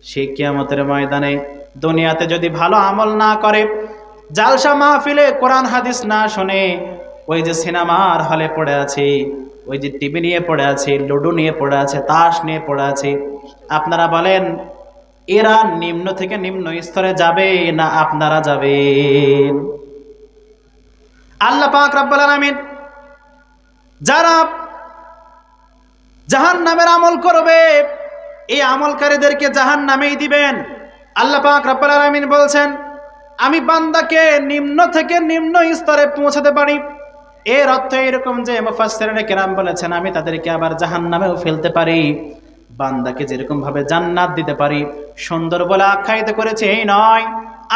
সেই কিয়ামতের ময়দানে দুনিয়াতে যদি ভালো আমল না করে, জালসা মাহফিলে কোরআন হাদিস না শুনে, ওই যে সিনেমার হলে পড়ে আছে, ওই যে টিভি নিয়ে পড়ে আছে, লুডো নিয়ে পড়ে আছে, তাস নিয়ে পড়ে আছে, আপনারা বলেন এরা নিম্ন থেকে নিম্ন স্তরে যাবে না আপনারা যাবেন? আল্লাহ পাক রব্বুল আলামিন যারা জাহান্নামের আমল করবে এই আমলকারীদেরকে জাহান্নামেই দিবেন। আল্লাহ পাক রব্বুল আলামিন বলছেন, আমি বান্দাকে নিম্ন থেকে নিম্ন স্তরে পৌঁছাতে পারি। এর অর্থ এরকম যে মুফাসসিরিনে কেরাম বলেছেন, আমি তাদেরকে আবার জাহান্নামেও ফেলতে পারি। বান্দাকে যেরকম ভাবে জান্নাত দিতে পারি, সুন্দর বলে আখ্যায়িত করেছে এই নয়,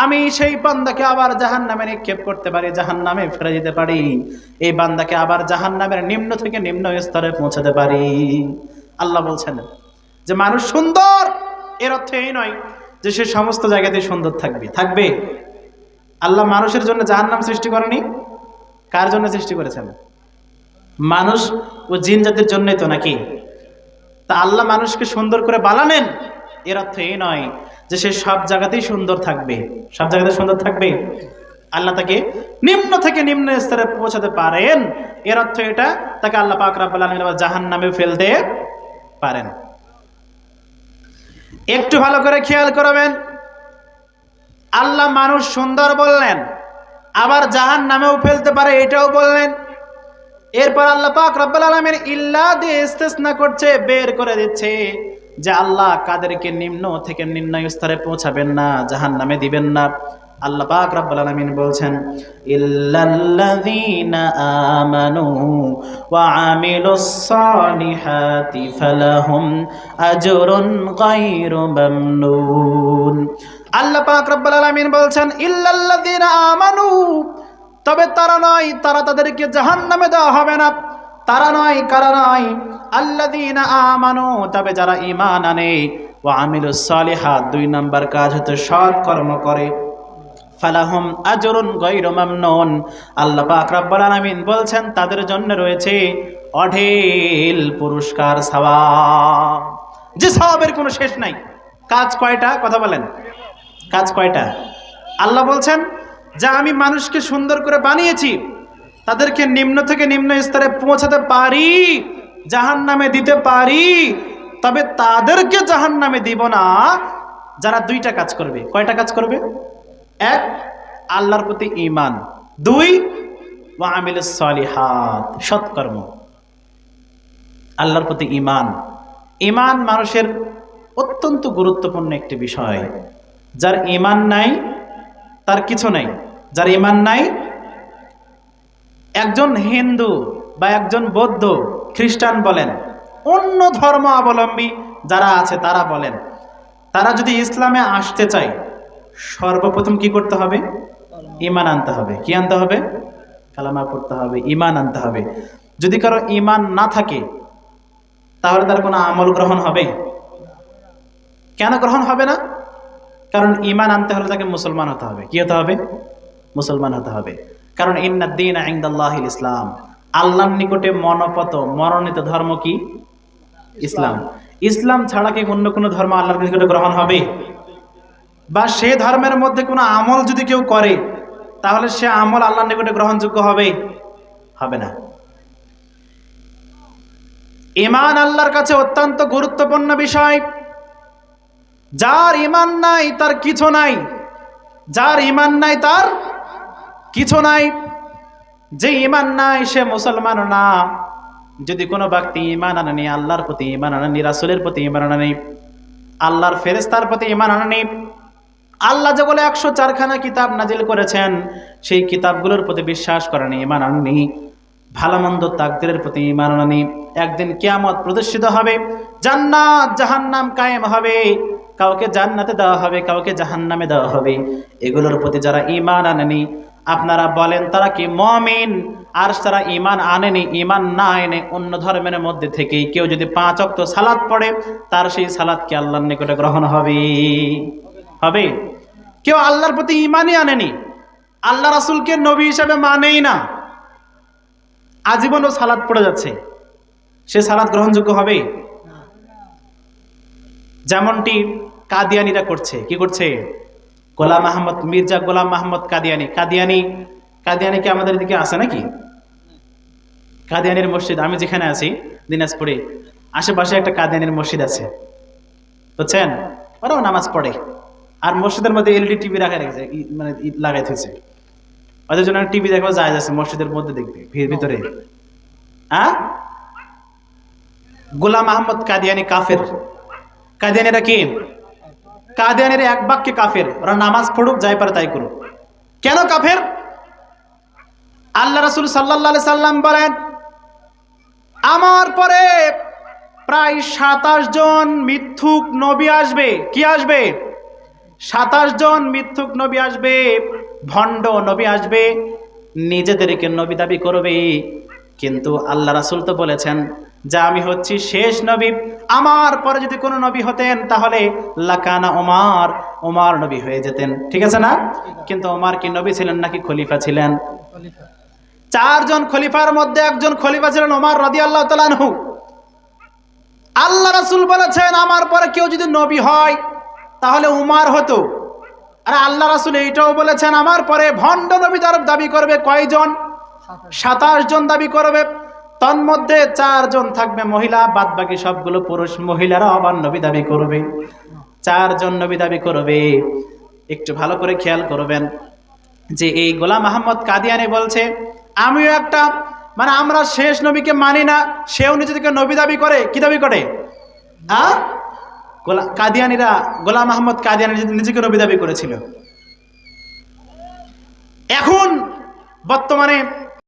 আমি সেই বান্দাকে আবার জাহান্নামে নিক্ষেপ করতে পারি, জাহান্নামে ফেলে দিতে পারি। এই বান্দাকে আবার জাহান্নামের নিম্ন থেকে নিম্ন স্তরে পৌঁছাতে পারি। আল্লাহ বলছেন যে মানুষ সুন্দর, এর অর্থ এই নয় যে সে সমস্ত জায়গাতে সুন্দর থাকবে। আল্লাহ মানুষের জন্য জাহান্নাম সৃষ্টি করেনি, কার জন্য সৃষ্টি করেছেন? মানুষ ও জিন জাতির জন্যই তো, নাকি? তা আল্লাহ মানুষকে সুন্দর করে বানালেন, এর অর্থ এই নয় যে সে সব জায়গাতেই সুন্দর থাকবে, সব জায়গাতে সুন্দর থাকবে। আল্লাহ তাকে নিম্ন থেকে নিম্ন স্তরে পৌঁছাতে পারেন, এর অর্থ এটা তাকে আল্লাহ পাক রব্বুল আলামিন জাহান্নামে ফেলতে পারেন। একটু ভালো করে খেয়াল করবেন, আল্লাহ মানুষ সুন্দর বললেন, আবার জাহান্নামেও ফেলতে পারে এটাও বললেন। এরপর আল্লাহ পাক রব্বুল আলামিন ইল্লা দিয়ে ইস্তেসনা করছে, বের করে দিচ্ছে যে আল্লাহ কাদেরকে নিম্ন থেকে নিম্ন স্তরে পৌঁছাবেন না, জাহান্নামে দিবেন না। আল্লাহ পাক রব্বুল আলামিন বলছেন, ইল্লাল্লাযীনা আমানু ওয়া আমিলুস সালিহাতি ফালাহুম আজরুন গায়রু মামনুন। আল্লাহ পাক রব্বুল আলামিন বলছেন, ইল্লাল্লাযীনা আমানু, তবে তারা নয়, তারা তাদেরকে জাহান্নামে দেওয়া হবে না। তারা নয়, কারা নয়? আল্লাযীনা আমানু, তবে যারা ঈমান আনে, ওয়া আমিলুস সালিহাত, 2 নাম্বার কাজ হচ্ছে সৎ কর্ম করে, ফালাহুম আজরুন গায়রু মামনুন। আল্লাহ পাক রব্বুল আলামিন বলছেন তাদের জন্য রয়েছে অঢেল পুরস্কার, সওয়াব, যে সওয়াবের কোনো শেষ নাই। কাজ কয়টা? কথা বলেন, কাজ কয়টা? আল্লাহ বলছেন যে আমি মানুষকে সুন্দর করে বানিয়েছি, তাদেরকে নিম্ন থেকে নিম্ন স্তরে পৌঁছাতে পারি, জাহান্নামে দিতে পারি, তবে তাদেরকে জাহান্নামে দিব না যারা 2টা কাজ করবে। কয়টা কাজ করবে? 1, আল্লাহর প্রতি ঈমান, 2, ওয়া আমিলুস সালিহাত, সৎকর্ম। আল্লাহর প্রতি ঈমান, ঈমান মানুষের অত্যন্ত গুরুত্বপূর্ণ একটি বিষয়। যার ঈমান নাই তার কিছু নাই। যার ঈমান নাই, একজন হিন্দু বা একজন বৌদ্ধ, খ্রিস্টান বলেন, অন্য ধর্ম অবলম্বী যারা আছে তারা বলেন, তারা যদি ইসলামে আসতে চায় সর্বপ্রথম কি করতে হবে? ঈমান আনতে হবে। কি আনতে হবে? কালেমা পড়তে হবে, ঈমান আনতে হবে। যদি কারো ঈমান না থাকে তাহলে তার কোনো আমল গ্রহণ হবে? কেন গ্রহণ হবে না? কারণ ঈমান আনতে হলে তাকে মুসলমান হতে হবে। কি হতে হবে? মুসলমান হতে হবে। কারণ ইন্নাদ-দীনা ইনদাল্লাহিল ইসলাম, আল্লাহর নিকটে মনোনীত মনোনীত ধর্ম কি? ইসলাম। ইসলাম ছাড়া কি অন্য কোনো ধর্ম আল্লাহর নিকটে গ্রহণ হবে? বা সে ধর্মের মধ্যে কোনো আমল যদি কেউ করে তাহলে সে আমল আল্লাহর নিকটে গ্রহণযোগ্য হবে? হবে না। ঈমান আল্লাহর কাছে অত্যন্ত গুরুত্বপূর্ণ বিষয়। যার ঈমান নাই তার কিছু নাই, যার ঈমান নাই তার কিছু নাই। যে ঈমান নাই সে মুসলমান না। যদি কোনো ব্যক্তি ঈমান আনেনি, আল্লাহর প্রতি ঈমান আনেনি, রাসূলের প্রতি ঈমান আনেনি, আল্লাহর ফেরেশতার প্রতি ঈমান আনেনি, আল্লাহ যে বলে 104খানা কিতাব নাজিল করেছেন সেই কিতাবগুলোর প্রতি বিশ্বাস করেনি, ঈমান আনেনি, ভালো মন্দ তাকদীরের প্রতি ঈমান আনেনি, একদিন কিয়ামত প্রদর্শিত হবে, জান্নাত জাহান্নাম কায়েম হবে, কাউকে জান্নাতে দেওয়া হবে, কাউকে জাহান্নামে দেওয়া হবে, এগুলোর প্রতি যারা ঈমান আনেনি, আপনারা বলেন তারা কি মুমিন? আর যারা ঈমান আনেনি, ঈমান না এনে অন্য ধর্মের মধ্যে থেকে কেউ যদি 5 ওয়াক্ত সালাত পড়ে তার সেই সালাত কি আল্লাহর নিকটে গ্রহণ হবে? হবে? কেউ আল্লাহর প্রতি ঈমানই আনেনি, আল্লাহ রাসূলকে নবী হিসেবে মানেই না, আজীবনও সালাত পড়ে যাচ্ছে, সে সালাত গ্রহণযোগ্য হবে? যেমনটি কাদিয়ানিরা করছে। কি করছে? গোলাম আহমদ, মির্জা গোলাম আহমদ কাদিয়ানি। কাদিয়ানি কি আমাদের দিকে আছে নাকি? কাদিয়ানির মসজিদ, আমি যেখানে আছি দিনাজপুরে, আশেপাশে একটা কাদিয়ানির মসজিদ আছে, বুঝছেন? ওরাও নামাজ পড়ে, আর মসজিদের মধ্যে এলইডি টিভি রাখা রেখেছে, মানে লাগাই থেছে। ওদের জন্য টিভি দেখাও যায় আছে মসজিদের মধ্যে, দেখবে ভিতরে। হ্যাঁ, গোলাম আহমদ কাদিয়ানি কাফের। কাদিয়ানিরা কি? কাদিয়ানিরা এক বাক্যে কাফের। ওরা নামাজ পড়ুক, যাই পারে তাই করুক। কেন কাফের? আল্লাহ রাসূল সাল্লাল্লাহু আলাইহি সাল্লাম বলেন, আমার পরে প্রায় 27 জন মিথ্যুক নবী আসবে। কি আসবে? 27 জন মিথ্যুক নবী আসবে, ভণ্ড নবী আসবে, নিজেদেরকে নবী দাবি করবে। কিন্তু আল্লাহ রাসূল তো বলেছেন যে আমি হচ্ছি শেষ নবী, আমার পরে যদি কোনো নবী হতেন তাহলে লাকানা ওমর, ওমর নবী হয়ে যেতেন। ঠিক আছে না? কিন্তু ওমর কি নবী ছিলেন নাকি খলিফা ছিলেন? 4 জন খলিফার মধ্যে একজন খলিফা ছিলেন ওমর রাদিয়াল্লাহু তাআলা আনহু। আল্লাহ রাসূল বলেছেন আমার পরে কেউ যদি নবী হয় তাহলে উমর হতো। আর আল্লাহ রাসূল এইটাও বলেছেন আমার পরে ভণ্ড নবী দাবি করবে কয়জন? 27 জন দাবি করবে। তন্মধ্যে 4 জন থাকবে মহিলা, বাদ বাকি সবগুলো পুরুষ। মহিলারা আবার নবী দাবি করবে, 4 জন নবী দাবি করবে। একটু ভালো করে খেয়াল করবেন যে এই গোলাম আহমদ কাদিয়ানি বলছে আমিও একটা, মানে আমরা শেষ নবীকে মানি না, সেও নিজেকে নবী দাবি করে। কি দাবি করে? কাদিয়ানিরা, গোলাম আহমদ কাদিয়ানি নিজেকে নবী দাবি করেছিল। এখন বর্তমানে